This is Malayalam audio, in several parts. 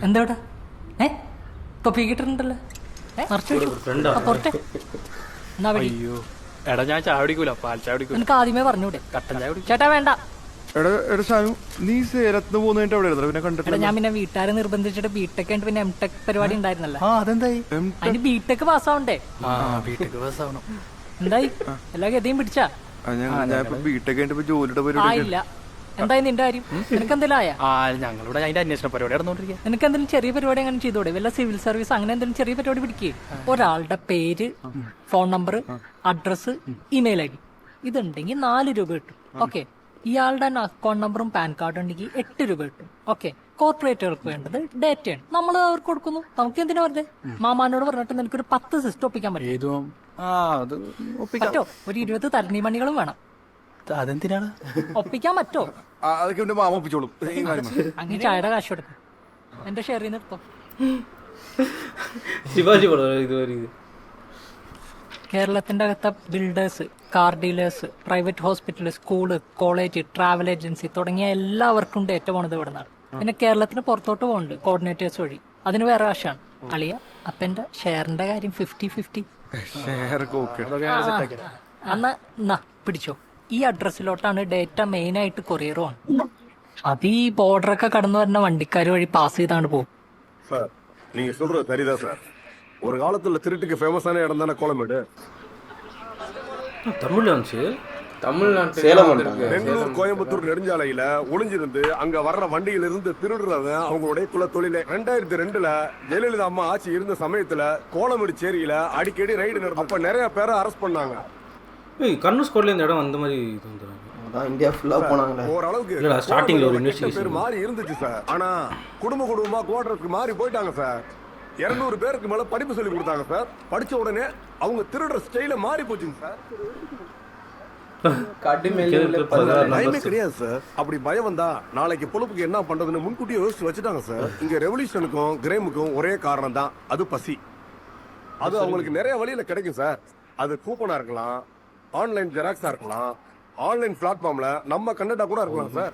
എന്താ തൊപ്പി കിട്ടുന്നുണ്ടല്ലോ അയ്യോ എടാ ഞാൻ ചായ കുടിക്കൂല, പാൽ ചായ കുടിക്കൂല. എനിക്ക് ആദ്യമേ പറഞ്ഞൂടെ കട്ടൻ ചായ കുടിക്കും. ചേട്ടാ വേണ്ട. നീ സേലത്ത് പോകുന്നതിന്റെ അവിടെ പിന്നെ കണ്ടിട്ടില്ല. ഞാൻ പിന്നെ വീട്ടുകാരെ നിർബന്ധിച്ചിട്ട് ബിടെക് ആയിട്ട് പിന്നെ എംടെക് പരിപാടി ഉണ്ടായിരുന്നല്ലോ. അതെന്തായി? അതിന് ബിടെക് പാസ്സാവണ്ടേ? ബിടെക് പാസ്സാവണം. എന്തായി? എല്ലാ ഗതിയും പിടിച്ചാ? ബിടെക് ജോലിയുടെ ആയില്ല. എന്തായി നിന്റെ കാര്യം? നിനക്കെന്തെങ്കിലും ആയാ? ഞങ്ങളിവിടെ അതിന്റെ അന്വേഷണ പരിപാടി നടന്നുകൊണ്ടിരിക്കുക. നിനക്കെന്തെങ്കിലും ചെറിയ പരിപാടി അങ്ങനെ ചെയ്തോടെ? വല്ല സിവിൽ സർവീസ് അങ്ങനെ എന്തെങ്കിലും ചെറിയ പരിപാടി പിടിക്കേ. ഒരാളുടെ പേര്, phone number, address, email I D ഇതുണ്ടെങ്കിൽ 4 രൂപ കിട്ടും. ഓക്കെ. ഇയാളുടെ അക്കൗണ്ട് നമ്പറും പാൻ കാർഡും ഉണ്ടെങ്കിൽ 8 രൂപ കിട്ടും. ഓക്കെ. കോർപ്പറേറ്റുകൾക്ക് വേണ്ടത് ഡേറ്റയാണ്. നമ്മൾ അവർക്ക് കൊടുക്കുന്നു. നമുക്ക് എന്തിനാ വെറുതെ? മാമാനോട് പറഞ്ഞിട്ട് നിനക്കൊരു 10 സിസ്റ്റം ഒപ്പിക്കാൻ പറ്റും. പറ്റോ? ഒരു 20 തരണിമണികളും വേണം. അതെന്തിനാണ്? ഒപ്പിക്കാൻ പറ്റോ? അതൊക്കെ മാമ ഒപ്പിച്ചോളും. അങ്ങനെ ചായയുടെ കാശ് കൊടുക്കും. എന്റെ ഷെയറിൽ നിർത്തോ. കേരളത്തിന്റെ അകത്തെ builders, car dealers, private hospital, school, college, travel agency തുടങ്ങിയ എല്ലാവർക്കും ഡേറ്റ പോണത് ഇവിടെ നിന്നാണ്. പിന്നെ കേരളത്തിന് പുറത്തോട്ട് പോകുന്നുണ്ട് കോർഡിനേറ്റേഴ്സ് വഴി. അതിന് വേറെ കാശാണ്. അളിയ അപ്പന്റെ ഷെയറിന്റെ കാര്യം 50-50. എന്നാ പിടിച്ചോ. ഈ അഡ്രസ്സിലോട്ടാണ് ഡേറ്റ മെയിൻ ആയിട്ട് കൊറിയർ ആണ്. അത് ഈ ബോർഡറൊക്കെ കടന്നു വരുന്ന വണ്ടിക്കാർ വഴി പാസ് ചെയ്താണ് പോകും. சார் நீங்க சொல்றது சரிதான் சார். ஒரு காலத்துல திருட்டுக்கு ஃபேமஸான இடம் தானே கோலமேடு. தமிழ்ல வந்துச்சு. பெங்களூர் கோயம்புத்தூர் நெடுஞ்சாலையில ஒளிஞ்சிருந்து அங்க வர்ற வண்டியில இருந்து திருடுறவன் அவங்களுடைய குல தொழிலே. 2002ல ஜெயலலிதா அம்மா ஆட்சி இருந்த சமயத்துல கோலமேடு சேரியில அடிக்கடி ரைடு நடக்கும். அப்ப நிறைய பேரை அரெஸ்ட் பண்ணாங்க. கர்னூல் ஸ்குவாட்ல இந்த இடம் வந்த மாதிரி இந்தியா ஃபுல்லா போனாங்க. ஓரளவுக்கு ஸ்டார்டிங்ல ஒரு இன்வெஸ்டிகேஷன் மாறி இருந்துச்சு சார். ஆனா குடும்பமா குவார்டர்ஸ்க்கு மாறி போயிட்டாங்க சார். 200 பேருக்கு மேல படிப்பு சொல்லி கொடுத்தாங்க சார். படிச்ச உடனே அவங்க திருடுற ஸ்டைல மாறி போச்சுங்க சார். பயமே கிடையாது சார். அப்படி பயம் வந்தா நாளைக்கு பொழுப்புக்கு என்ன பண்றதுன்னு முன்கூட்டியே யோசிச்சு வச்சுட்டாங்க சார். இங்க ரெவல்யூஷனுக்கும் கிரைமுக்கும் ஒரே காரணம் தான், அது பசி. அது அவங்களுக்கு நிறைய வழியில கிடைக்கும் சார். அது கூப்பனா இருக்கலாம், ஆன்லைன் ஜெராக்ஸா இருக்கலாம், ஆன்லைன் பிளாட்ஃபார்ம்ல நம்ம கண்டக்டா கூட இருக்கலாம் சார்.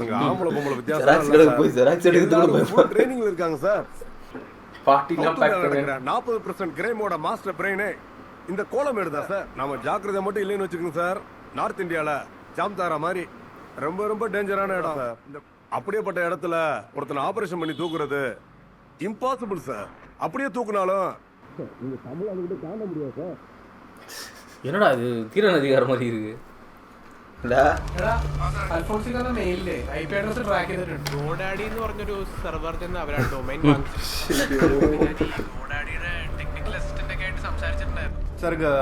நீங்க ஆம்பளை பொம்பளை வித்தியாசம் ட்ரைனிங்ல இருக்காங்க சார். 40% கிரைமோட மாஸ்டர் பிரெயினே இந்த கோலமேடு தான் சார். நம்ம ஜாக்கிரதை மட்டும் இல்லைன்னு வச்சுக்கோங்க சார். நார்த் இந்தியால ஜாம்தாரா மாதிரி ரொம்ப ரொம்ப டேஞ்சரான இடம் சார். அப்படியேப்பட்ட இடத்துல ஒருத்தனை ஆபரேஷன் பண்ணி தூக்குறது இம்பாசிபிள் சார். அப்படியே தூக்குனாலும் நீங்க தமிழ்நாடு விட்டு தாண்ட முடியாது சார். என்னடா இது தீரன் அதிகாரம் மாதிரி இருக்கு.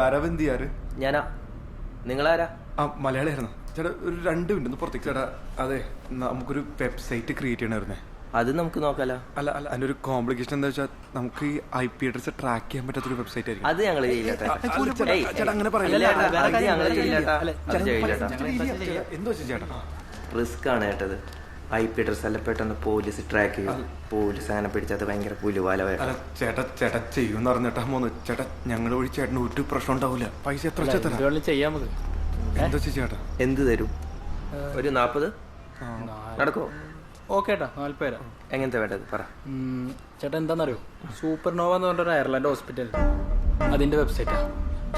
അരവിന്ദ് ആര്? ഞാനാ. നിങ്ങളാരാ? മലയാളിയായിരുന്നു ചേട്ടാ. ഒരു 2 മിനിറ്റ് പുറത്തേക്ക് ചേട്ടാ. അതെ, നമുക്കൊരു വെബ്സൈറ്റ് ക്രിയേറ്റ് ചെയ്യണമായിരുന്നേ. അത് നമുക്ക് നോക്കാലോ. അല്ല അതിന്റെ ഒരു കോംപ്ലിക്കേഷൻ എന്താ വെച്ചാൽ നമുക്ക് ഈ IP അഡ്രസ് ട്രാക്ക് ചെയ്യാൻ പറ്റാത്തൊരു വെബ്സൈറ്റ് ആയിരിക്കും. അത് ഞങ്ങൾ അങ്ങനെ എന്തോ ചേട്ടാ റിസ്ക് ആണ് കേട്ടത്. IP അഡ്രസ് അല്ല പെട്ടെന്ന് പോലീസ് ട്രാക്ക് ചെയ്യും. പോലീസ് അങ്ങനെ പിടിച്ചത് ഭയങ്കര പുലിവാല. ചേട്ടാ ചെയ്യുമെന്ന് പറഞ്ഞിട്ടാ പോന്നു ചേട്ടാ. ഞങ്ങളുടെ വഴി ചേട്ടന് ഒരു പ്രശ്നം ഉണ്ടാവില്ല. പൈസ എത്ര ചെയ്യാൻ എന്താ ചേട്ടാ? എന്ത് തരും? ഒരു 40 നടക്കോ? ഓക്കേട്ടാ, 40 എങ്ങനത്തെ വേണ്ടത് പറ. ചേട്ടാ എന്താണെന്നറിയോ, സൂപ്പർനോവ എന്ന് പറഞ്ഞൊരു അയർലൻഡ് ഹോസ്പിറ്റൽ, അതിന്റെ വെബ്സൈറ്റാ.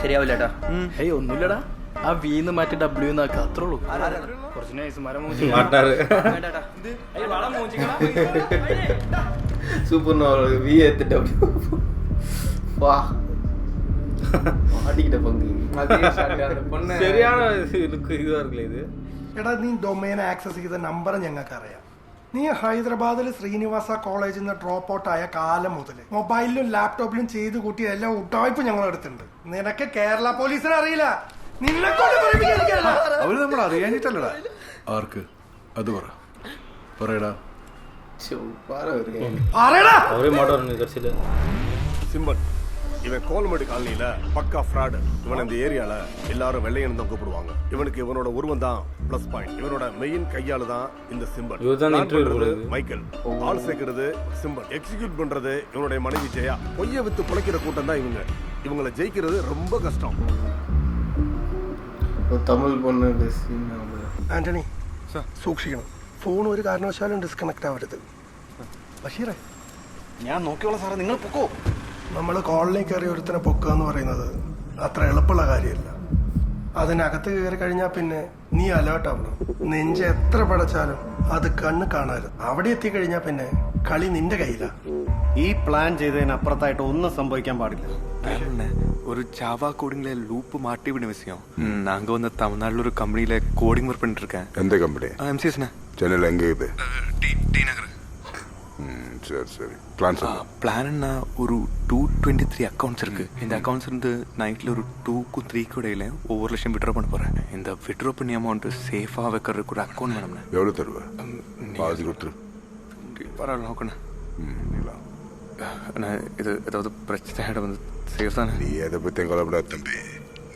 ശരിയാവില്ല ചേട്ടാ. ഹേയ് ഒന്നുമില്ലടാ, ആ വീന്ന് മാറ്റി W എന്നാക്കുക, അത്രേ ഉള്ളൂ. കുറച്ച് നൈസുമാരെ സൂപ്പർനോവ V ശരിയാണ്. ഇതാ ഇത് എടാ, നീ ഡൊമൈൻ ആക്സസ് ചെയ്ത നമ്പർ ഞങ്ങൾക്ക് അറിയാം. നീ ഹൈദരാബാദിൽ ശ്രീനിവാസ കോളേജിൽ നിന്ന് ഡ്രോപ്പ് ഔട്ട് ആയ കാലം മുതൽ മൊബൈലിലും ലാപ്ടോപ്പിലും ചെയ്ത് കൂട്ടിയ എല്ലാ ഉട്ടായ്പ ഞങ്ങൾ എടുത്തിട്ടുണ്ട്. നിനക്ക് കേരള പോലീസിനെ അറിയില്ല. നിന്നെ അവര് നമ്മൾ അറിയാനിട്ടല്ലടാ. ആർക്ക് അത് പറയടാ. சிம்பன் இவன் கோலமேடு காலனியில பக்கா ஃப்ராடு. இவன் இந்த ஏரியால எல்லாரும் வெள்ளையன் தான் கூப்பிடுவாங்க. இவனுக்கு இவனோட உருவம் தான் பிளஸ் பாயிண்ட். இவனோட மெயின் கையால தான் இந்த சிம்பன். மைக்கேல் ஆள் சேர்க்கிறது சிம்பன், எக்ஸிக்யூட் பண்றது இவனுடைய மனைவி ஜெயா. பொய்ய வித்து பிழைக்கிற கூட்டம் தான் இவங்க. இவங்களை ஜெயிக்கிறது ரொம்ப கஷ்டம். தமிழ் பொண்ணு ആന്റണി സൂക്ഷിക്കണം. ഫോൺ ഒരു കാരണവശാലും ഡിസ്കണക്ട് ആവരുത്. ബഷീറേ ഞാൻ നോക്കിയോളാം സാറേ, നിങ്ങൾ പൊക്കോ. നമ്മൾ കോളനി കയറി ഒരുത്തനെ പൊക്കുക എന്ന് പറയുന്നത് അത്ര എളുപ്പമുള്ള കാര്യമല്ല. അതിനകത്ത് കയറി കഴിഞ്ഞാൽ പിന്നെ നീ അലേർട്ട് ആവണം. നെഞ്ച് എത്ര പടച്ചാലും അത് കണ്ണ് കാണരുത്. അവിടെ എത്തിക്കഴിഞ്ഞാൽ പിന്നെ കളി നിന്റെ കയ്യിലാ. ഈ പ്ലാൻ ചെയ്തതിനപ്പുറത്തായിട്ട് ഒന്നും സംഭവിക്കാൻ പാടില്ല. ஒரு ஜாவா கோடிங்ல லூப் மாட்டி விட விஷயம். நாங்க வந்து தமிழ்நாடுல ஒரு கம்பெனில கோடிங் ஒர்க் பண்ணிட்டு இருக்கேன். எந்த கம்பெனி? எம்சிஎஸ்ண்ணே. சென்னையில் எங்கே இது? டி நகர். சரி சரி. பிளான் பிளான்னா ஒரு 223 அக்கௌண்ட்ஸ் இருக்கு. இந்த அக்கௌண்ட்ஸ் இருந்து நைட்ல ஒரு 2க்கு 3க்கு இடையில ஒவ்வொரு லட்சம் விட்ரா பண்ண போறேன். இந்த விட்ரா பண்ணி அமௌண்ட் சேஃபா வைக்கிறதுக்கு ஒரு அக்கௌண்ட் வேணும்ண்ணே. எவ்வளோ தருவ? பாதி கொடுத்துரு. பரவாயில்ல நோக்கண்ணே. அண்ணா இது ஏதாவது பிரச்சனையோட வந்து சேஃப் தானே? நீ எதை பற்றியும் கொல்லப்படாத தம்பி.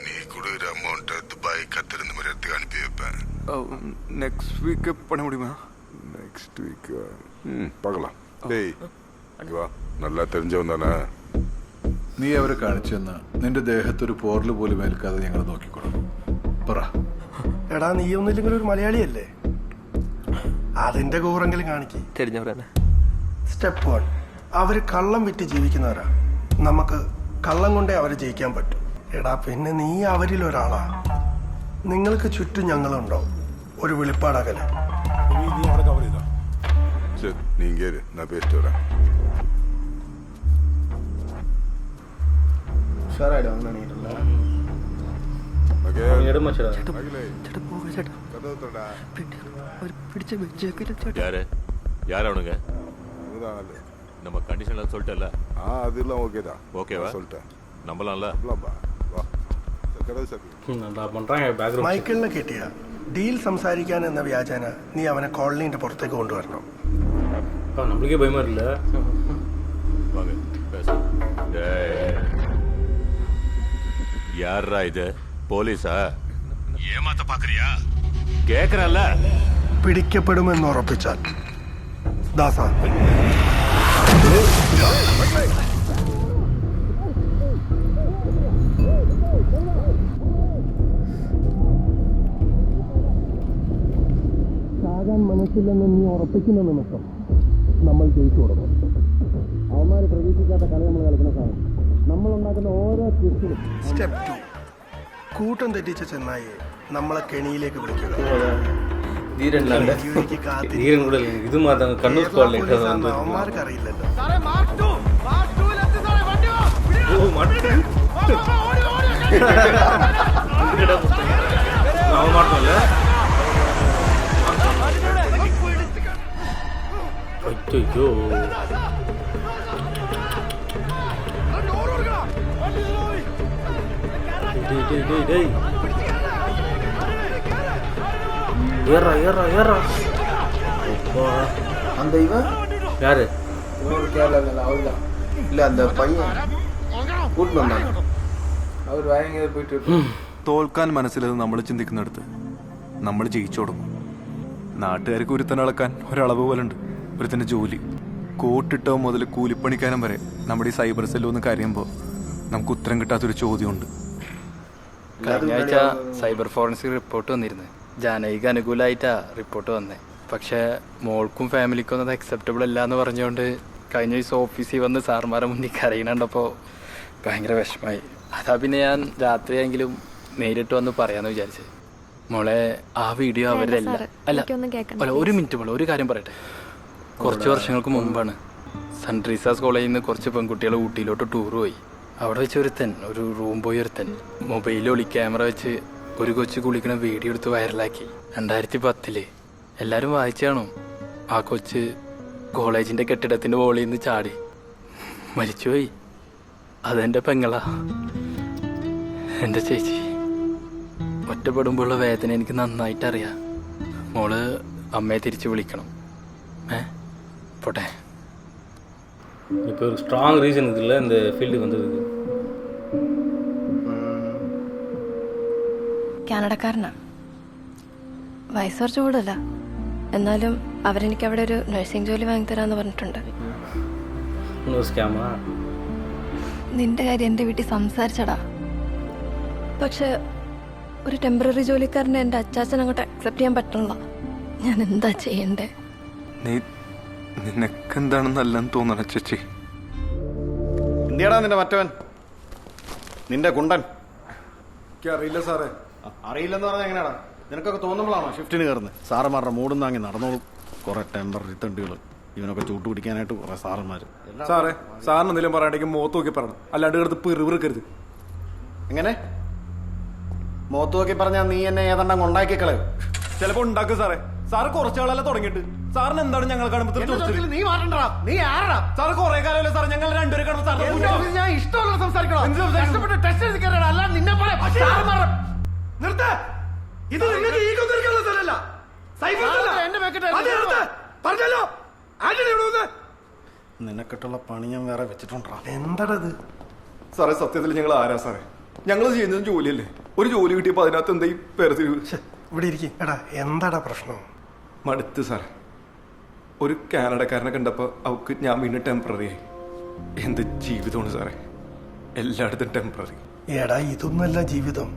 நீ கொடுக்குற அமௌண்ட்டை துபாய் கத்தர் இந்த மாதிரி இடத்துக்கு அனுப்பி வைப்பேன். நெக்ஸ்ட் வீக் பண்ண முடியுமா? நெக்ஸ்ட் வீக் பார்க்கலாம். டேய் இங்க വാ. நல்லா தெரிஞ்சவன் தானே? നീ അവരെ കാണിച്ചെന്ന് നിന്റെ ദേഹത്തൊരു പോറല് പോലും ഏൽക്കാതെ ഞങ്ങൾ നോക്കിക്കോളാം. പറ. എടാ നീ ഒന്നില്ലെങ്കിൽ ഒരു മലയാളിയല്ലേ? അതിന്റെ കൂറെങ്കിലും കാണിക്ക്. தெரிஞ்சவரே. സ്റ്റെപ്പ് 1, അവര് കള്ളം വിറ്റ് ജീവിക്കുന്നവരാ. നമുക്ക് കള്ളം കൊണ്ടേ അവരെ ജയിക്കാൻ പറ്റും. എടാ പിന്നെ നീ അവരിൽ ഒരാളാ. നിങ്ങൾക്ക് ചുറ്റും ഞങ്ങളുണ്ടാവും. ഒരു വെളിപ്പാടകലെ. சரி நீ இங்கே இரு, நான் பேசிட்டு வரேன். ஓகே എടുമച്ചടാ. கதவு திறடா. யார் அவனுங்க? இதுதான் ஆளு. நம்ம கண்டிஷன்ல சொல்லிட்டல. அதெல்லாம் ஓகே தான். ஓகேவா? சொல்லிட்டேன். நம்பலாம்ல? நம்பலாம்பா. வா. கதவு சாப்பி. நல்லா பண்றாங்க பேக்ரவுண்ட். മൈക്കിളിനെ കിട്ടിയ ഡീൽ സംസാരിക്കാൻ എന്ന വ്യാജേന നീ അവനെ കോളനിന്റെ പുറത്തേക്ക് കൊണ്ടുവരണം. நம்மளுக்கே பயமா இல்ல. வாங்க பேசு. டேய் யாரா இது? போலீஸா? ஏமாத்த பாக்குறியா? கேக்குறல்ல? പിടിക്കപ്പെടുമെന്ന് ഉറപ്പിച്ചാൽ ദാസ ചാകാൻ മനസ്സില്ലെന്ന് നീ ഉറപ്പിക്കുന്ന നിമിഷം നമ്മൾ ജയിച്ചു കൊടുക്കും. അവന്മാർ പ്രതീക്ഷിക്കാത്ത കളി നമ്മൾ കളിക്കുന്ന സാധനം. നമ്മളുണ്ടാക്കുന്ന ഓരോ ട്വിസ്റ്റിലും. സ്റ്റെപ്പ് 2, കൂട്ടം തെറ്റിച്ച ചെന്നായി നമ്മളെ കെണിയിലേക്ക് വിളിക്കുക. ധീരനില്ലാണ്ട് ധീരൻ കൂടെ ഇത് മാത്രം കണ്ണൂർ സ്ക്വാഡിലേക്ക് അവന്മാർക്ക് അറിയില്ലല്ലോ. മാത്രമല്ല അയ്യോ ஏறா ஏறா ஏறா. அந்த இவன் யாரு? இன்னொரு கேரளா அவர்தான் இல்ல, அந்த பையன் கூட்டு வந்தாங்க. அவர் வேற எங்கேயாவது போயிட்டு തോൽക്കാൻ മനസ്സിലത് നമ്മൾ ചിന്തിക്കുന്നിടത്ത് നമ്മൾ ജയിച്ചു തുടങ്ങും. നാട്ടുകാർക്ക് ഒരുത്തനെ അളക്കാൻ ഒരളവ് പോലെ ഉണ്ട്. ഒരുത്തൻ്റെ ജോലി കോട്ടിട്ടോ മുതൽ കൂലിപ്പണിക്കാരൻ വരെ നമ്മുടെ ഈ സൈബർ സെല്ലോ എന്ന് കരയുമ്പോൾ നമുക്ക് ഉത്തരം കിട്ടാത്തൊരു ചോദ്യമുണ്ട്. കഴിഞ്ഞ ആഴ്ച സൈബർ ഫോറൻസിക് റിപ്പോർട്ട് വന്നിരുന്നു. ജാനകിക്ക് അനുകൂലമായിട്ടാ റിപ്പോർട്ട് വന്നത്. പക്ഷേ മോൾക്കും ഫാമിലിക്കും ഒന്നും അത് അക്സെപ്റ്റബിൾ അല്ല എന്ന് പറഞ്ഞുകൊണ്ട് കഴിഞ്ഞ ദിവസം ഓഫീസിൽ വന്ന് സാർമാരെ മുന്നിൽ കരയണുണ്ടപ്പോൾ ഭയങ്കര വിഷമമായി. അതാ പിന്നെ ഞാൻ രാത്രിയെങ്കിലും നേരിട്ട് വന്ന് പറയാന്ന് വിചാരിച്ചത്. മോളെ ആ വീഡിയോ അവരുടെ അല്ല ഒരു മിനിറ്റ് മോളെ ഒരു കാര്യം പറയട്ടെ. കുറച്ച് വർഷങ്ങൾക്ക് മുമ്പാണ് സെൻറ്റ് ട്രീസാസ് കോളേജിൽ നിന്ന് കുറച്ച് പെൺകുട്ടികൾ ഊട്ടിയിലോട്ട് ടൂർ പോയി. അവിടെ വെച്ച് ഒരു റൂം ബോയ് ഒരുത്തൻ മൊബൈലിൽ ഒളി ക്യാമറ വെച്ച് ഒരു കൊച്ചു കുളിക്കണ വീഡിയോ എടുത്ത് വൈറലാക്കി. 2010 എല്ലാവരും വായിച്ചു കാണും. ആ കൊച്ച് കോളേജിന്റെ കെട്ടിടത്തിന്റെ മുകളിൽ നിന്ന് ചാടി മരിച്ചുപോയി. അതെന്റെ പെങ്ങളാ, എന്റെ ചേച്ചി. ഒറ്റപ്പെടുമ്പോഴുള്ള വേദന എനിക്ക് നന്നായിട്ട് അറിയാം. മോള് അമ്മയെ തിരിച്ചു വിളിക്കണം. പോട്ടെ. இப்போ ஒரு ஸ்ட்ராங் ரீசன் இருக்குல்ல இந்த ஃபீல்டுக்கு வந்ததுக்கு. കാനഡക്കാരനാ, വയസ്സ് കുറച്ച് കൂടുതല. എന്നാലും അവരെനിക്ക് അവിടെ ഒരു നഴ്സിംഗ് ജോലി വാങ്ങിത്തരാന്ന് പറഞ്ഞിട്ടുണ്ട്. സ്കാമാ? നിന്റെ കാര്യം എൻ്റെ വീട്ടിൽ സംസാരിച്ചടാ. പക്ഷെ ഒരു ടെമ്പററി ജോലിക്കാരനെ എൻ്റെ അച്ചാച്ചൻ അങ്ങോട്ട് അക്സെപ്റ്റ് ചെയ്യാൻ പറ്റണില്ല. ഞാൻ എന്താ ചെയ്യണ്ടേ? നീ നിനക്കെന്താണ് നല്ലെന്ന് തോന്നണ ചേച്ചി? എന്തിയാടാ നിന്റെ മറ്റവൻ, നിന്റെ കുണ്ടൻ? അറിയില്ല സാറേ. അറിയില്ലെന്ന് പറഞ്ഞാൽ എങ്ങനെയാടാ? നിനക്കൊക്കെ തോന്നുമ്പോഴാണോ ഷിഫ്റ്റിന് കയറുന്നത്? സാറന്മാരുടെ മൂടും താങ്ങി നടന്നോളും. കുറെ ടെമ്പററി തണ്ടികൾ, ഇവനൊക്കെ ചൂട്ട് പിടിക്കാനായിട്ട് കുറെ സാറന്മാർ. സാറേ, സാറിന് എന്തെങ്കിലും പറയാണ്ടെങ്കിൽ മുഖത്ത് നോക്കി പറയണം, അല്ലാണ്ട് കിടത്ത് പിറുപിറുക്കരുത്. എങ്ങനെ മുഖത്ത് നോക്കി പറഞ്ഞാൽ നീ എന്നെ ഏതെണ്ണം കൊണ്ടാക്കി കളയും? ചിലപ്പോ ഉണ്ടാക്കും സാറേ. സാറ് കുറച്ചാളല്ല തുടങ്ങിയിട്ട്. സാറിന് എന്താണ് ഞങ്ങൾ കാണുമ്പോൾ നീ മാറണ്ടാ, നീ ആരടാ? സാറ് കുറെ കാലമല്ലേ സാർ ഞങ്ങൾ രണ്ടുപേരെ കാണുമ്പോൾ ഞാൻ ഇഷ്ടമുള്ള സംസാരിക്കണം. നിന്നെ പോലെ നിർത്ത. ഇത് നിങ്ങൾക്ക് ഈഗോ തീർക്കാനുള്ള സ്ഥലമല്ല. സൈബർ പറഞ്ഞല്ലോ. നിനക്കിട്ടുള്ള പണി ഞാൻ വേറെ വെച്ചിട്ടുണ്ടാ. എന്താടത് സാറേ? സത്യത്തിൽ ഞങ്ങൾ ആരാ സാറേ? ഞങ്ങൾ ചെയ്യുന്നത് ജോലിയല്ലേ. ഒരു ജോലി കിട്ടിയപ്പോ അതിനകത്ത് എന്താ ഈ പേരത്തിരിവ്? ഇവിടെ ഇരിക്കും. എടാ എന്താടാ പ്രശ്നം? മടുത്ത് സാറേ. ഒരു കാനഡക്കാരനെ കണ്ടപ്പോൾ അവക്ക് ഞാൻ വീണ്ടും ടെമ്പററി ആയി. എന്ത് ജീവിതമാണ് സാറേ, എല്ലായിടത്തും ടെമ്പററി. എടാ ഇതൊന്നുമല്ല ജീവിതം,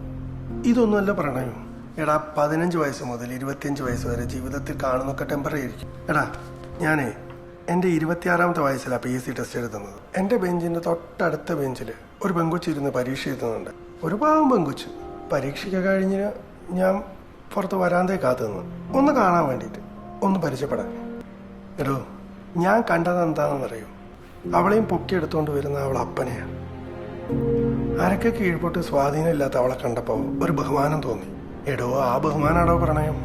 ഇതൊന്നുമല്ല പ്രണയം. എടാ 15 വയസ്സ് മുതൽ 25 വയസ്സ് വരെ ജീവിതത്തിൽ കാണുന്നൊക്കെ ടെമ്പററി ആയിരിക്കും. എടാ ഞാനേ എൻ്റെ 26ാമത്തെ വയസ്സിലാണ് PSC ടെസ്റ്റ് എഴുതുന്നത്. എൻ്റെ ബെഞ്ചിൻ്റെ തൊട്ടടുത്ത ബെഞ്ചിൽ ഒരു പെങ്കൊച്ച് ഇരുന്ന് പരീക്ഷ എഴുതുന്നുണ്ട്. ഒരു പാവം പെങ്കൊച്ച്. പരീക്ഷയ്ക്ക് കഴിഞ്ഞ് ഞാൻ പുറത്ത് വരാന്തേ കാത്തു നിന്ന് ഒന്ന് കാണാൻ വേണ്ടിയിട്ട്, ഒന്ന് പരിചയപ്പെടാൻ. എടോ ഞാൻ കണ്ടത് എന്താണെന്നറിയോ? അവളെയും പൊക്കിയെടുത്തുകൊണ്ട് വരുന്ന അവൾ അപ്പനെയാണ്. ആരൊക്കെ കീഴ്പോട്ട് സ്വാധീനമില്ലാത്ത അവളെ കണ്ടപ്പോൾ ഒരു ബഹുമാനം തോന്നി. എടോ ആ ബഹുമാനാടോ പ്രണയം?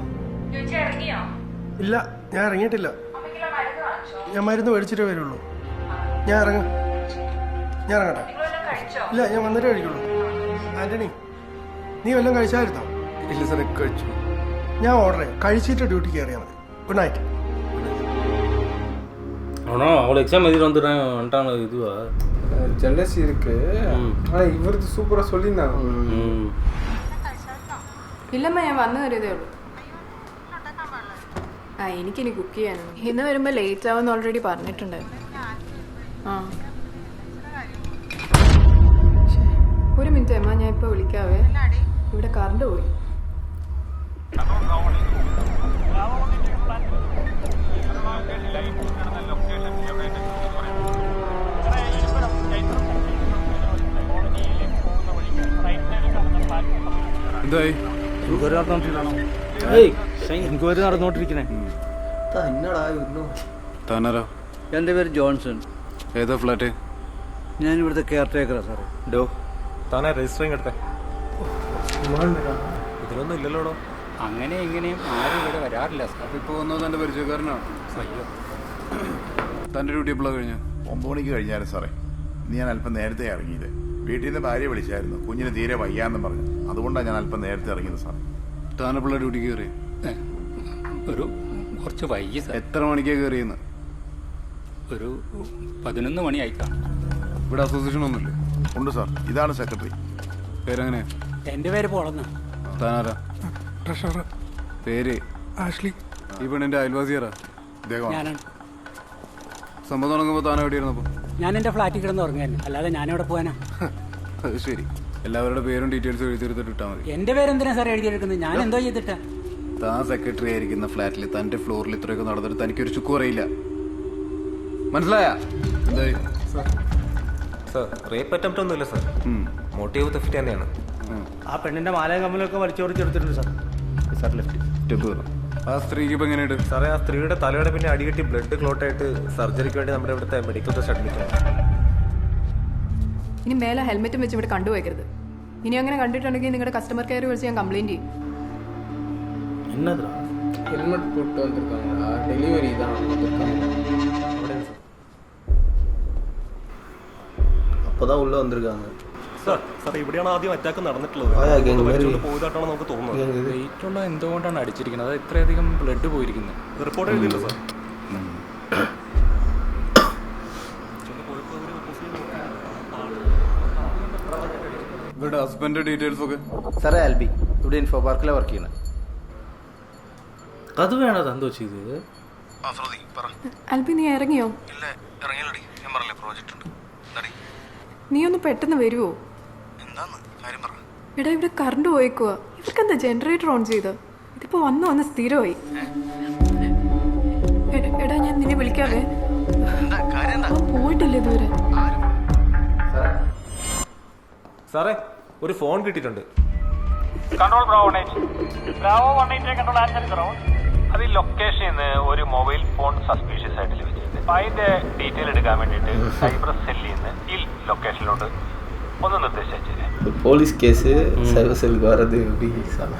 ഇല്ല, ഞാൻ ഇറങ്ങിയിട്ടില്ല. ഞാൻ മരുന്ന് മേടിച്ചിട്ടേ വരുള്ളൂ. ഞാൻ ഇറങ്ങട്ടെ. ഇല്ല, ഞാൻ വന്നിട്ടേ കഴിക്കുള്ളൂ. ആന്റണി, നീ വല്ലതും കഴിച്ചായിരുന്നോ? ഇല്ല സാറേ, കഴിച്ചു. ഞാൻ ഓർഡർ കഴിച്ചിട്ട് ഡ്യൂട്ടിക്ക് കയറിയാൽ മതി. Good night. ஆனா அவளை எக்ஸாம் எழுதிட்டு வந்துட்டாங்க. இதுவா ஜெலசி இருக்கு. ஆனா இவருக்கு சூப்பரா சொல்லியிருந்தாங்க. ഇല്ലമ്മ, ഞാൻ വന്നു കയറിയതേ ഉള്ളൂ. ആ എനിക്കിനി കുക്ക് ചെയ്യാനും. ഇന്ന് വരുമ്പോൾ ലേറ്റ് ആവുമെന്ന് ഓൾറെഡി പറഞ്ഞിട്ടുണ്ടായിരുന്നു. ആ ഒരു മിനിറ്റ് അമ്മ, ഞാൻ ഇപ്പോൾ വിളിക്കാവേ. ഇവിടെ കറണ്ട് പോയി. എന്തായി? എൻക്വയറി നടന്നുകൊണ്ടിരിക്കണേ. താനാരോ? എൻ്റെ പേര് ജോൺസൺ. ഏതാ ഫ്ലാറ്റ്? ഞാൻ ഇവിടുത്തെ കെയർ ടേക്കറാ സാറേ. ഡോ താനാ രജിസ്റ്ററിങ് എടുത്തേ? ഇതിലൊന്നും ഇല്ലല്ലോടോ. അങ്ങനെ ഇങ്ങനെയും ആരും ഇവിടെ വരാറില്ല സാർ. ഇപ്പോൾ വന്നത് എൻ്റെ പരിചയക്കാരനാണ്. തൻ്റെ ഡ്യൂട്ടി എപ്പോഴാണ് കഴിഞ്ഞ? 9 മണിക്ക് കഴിഞ്ഞായിരുന്നു സാറേ. ഇന്ന് ഞാൻ അല്പം നേരത്തെ ഇറങ്ങിയത്. വീട്ടിൽ നിന്ന് ഭാര്യ വിളിച്ചായിരുന്നു, കുഞ്ഞിന് തീരെ വയ്യാന്ന് പറഞ്ഞു. അതുകൊണ്ടാണ് ഞാൻ അല്പം നേരത്തെ ഇറങ്ങിയത് സാർ. താനെപ്പോഴാണ് ഡ്യൂട്ടിക്ക് കയറി? ഒരു കുറച്ച് വൈകി സാർ. എത്ര മണിക്കാണ് കയറിയെന്ന്? ഒരു 11 മണിയായിക്കാം. ഇവിടെ അസോസിയേഷൻ ഒന്നുമില്ലേ? ഉണ്ട് സാർ, ഇതാണ് സെക്രട്ടറി. പേരെങ്ങനെയാ? എൻ്റെ പേര് പോളന്ന്. താനാരാ? ട്രഷറർ. പേര്? ആഷ്ലി. ഈ പെണ്ണിൻ്റെ അയൽവാസിയാരാ? ഞാനാണ്. സംഭവം തുടങ്ങുമ്പോൾ താൻ എവിടെയായിരുന്നപ്പോൾ? ഞാൻ എൻ്റെ ഫ്ലാറ്റിൽ കിടന്ന് ഉറങ്ങായിരുന്നു, അല്ലാതെ ഞാനെവിടെ പോകാനാ? അത് ശരി. എല്ലാവരുടെ പേരും ഡീറ്റെയിൽസും എഴുതിയെടുത്തിട്ട് ഇട്ടാൽ മതി. എൻ്റെ പേരെന്തിനാ സാർ എഴുതിയെടുക്കുന്നത്? ഞാൻ എന്തോ ചെയ്തിട്ടാ? താൻ സെക്രട്ടറി ആയിരിക്കുന്ന ഫ്ലാറ്റിൽ തൻ്റെ ഫ്ലോറിൽ ഇത്രയൊക്കെ നടന്നിട്ട് തനിക്കൊരു ചുക്കും അറിയില്ല. മനസ്സിലായ? എന്തായി സാർ? റേപ്പ് അറ്റംപ്റ്റ് ഒന്നുമില്ല സാർ. മോട്ടീവ് തെഫ്റ്റ് തന്നെയാണ്. ആ പെണ്ണിൻ്റെ മാലയും കമ്മലൊക്കെ വലിച്ചോടിച്ചെടുത്തിട്ടുണ്ട് സാർ. Sir left. ആ സ്ത്രീക്ക് ഇപ്പം എങ്ങനെയുണ്ട് സാറേ? ആ സ്ത്രീയുടെ തലയുടെ പിന്നെ അടികെട്ടി ബ്ലഡ് ക്ലോട്ട് ആയിട്ട് സർജറിക്ക് വേണ്ടി നമ്മുടെ ഇവിടുത്തെ മെഡിക്കൽ ടെസ്റ്റ് അഡ്മിറ്റ് ആണ്. ഇനി മേലെ ഹെൽമെറ്റും വെച്ച് ഇവിടെ കണ്ടുപോയക്കരുത്. ഇനി അങ്ങനെ കണ്ടിട്ടുണ്ടെങ്കിൽ നിങ്ങളുടെ കസ്റ്റമർ കെയർ വിളിച്ച് ഞാൻ കംപ്ലൈൻറ്റ് ചെയ്യും. என்னதுடா? ஹெல்மெட் போட்டு வந்திருக்காங்க. டெலிவரி தான் அப்போதான் உள்ள வந்திருக்காங்க. സാർ ഇവിടെയാണ് ആദ്യം അറ്റാക്ക് നടന്നിട്ടുള്ളത്. പോയതായിട്ടാണ് നമുക്ക് തോന്നുന്നത്. വെയിറ്റുള്ള എന്തുകൊണ്ടാണ് അടിച്ചിരിക്കുന്നത്? അത് ഇത്രയധികം ബ്ലഡ് പോയിരിക്കുന്നത്. റിപ്പോർട്ട് എഴുതിയില്ല സാർ. ഇവരുടെ ഹസ്ബൻഡ് ഡീറ്റെയിൽസ് ഒക്കെ? സാറേ ആൽബി, ഇവിടെ ഇൻഫോ പാർക്കിലാണ് വർക്ക് ചെയ്യുന്നത്. അത് വേണോ എന്തോ ചെയ്ത്? അൽബി, നീ ഇറങ്ങിയോ? നീ ഒന്ന് പെട്ടെന്ന് വരുവോ? എടാ ഇവിടെ കറണ്ട് പോയേക്കുവാ. ഇവർക്ക് എന്താ ജനറേറ്റർ ഓൺ ചെയ്ത്? ഇതിപ്പോ വന്ന് സ്ഥിരമായി. എടാ ഞാൻ ഞാൻ നിന്നെ വിളിക്കാവേ. പോയിട്ടില്ല ഇതുവരെ. സാറേ ഒരു ഫോൺ കിട്ടിയിട്ടുണ്ട്. Control Bravo 1 Bravo 1 control answer करो. അത് ഈ ലൊക്കേഷനിൽ നിന്ന് ഒരു മൊബൈൽ ഫോൺ സസ്പീഷ്യസ് ആയിട്ട് ലഭിച്ചിട്ടുണ്ട്. അപ്പം അതിന്റെ ഡീറ്റെയിൽ എടുക്കാൻ വേണ്ടിയിട്ട് സൈബർ സെല്ലിൽ നിന്ന് ഈ ലൊക്കേഷനിലോട്ട് ഒന്ന് നിർദ്ദേശിച്ചു. போலீஸ் கேஸு சைபர் செல்லுக்கு வர்றது எப்படி சார்?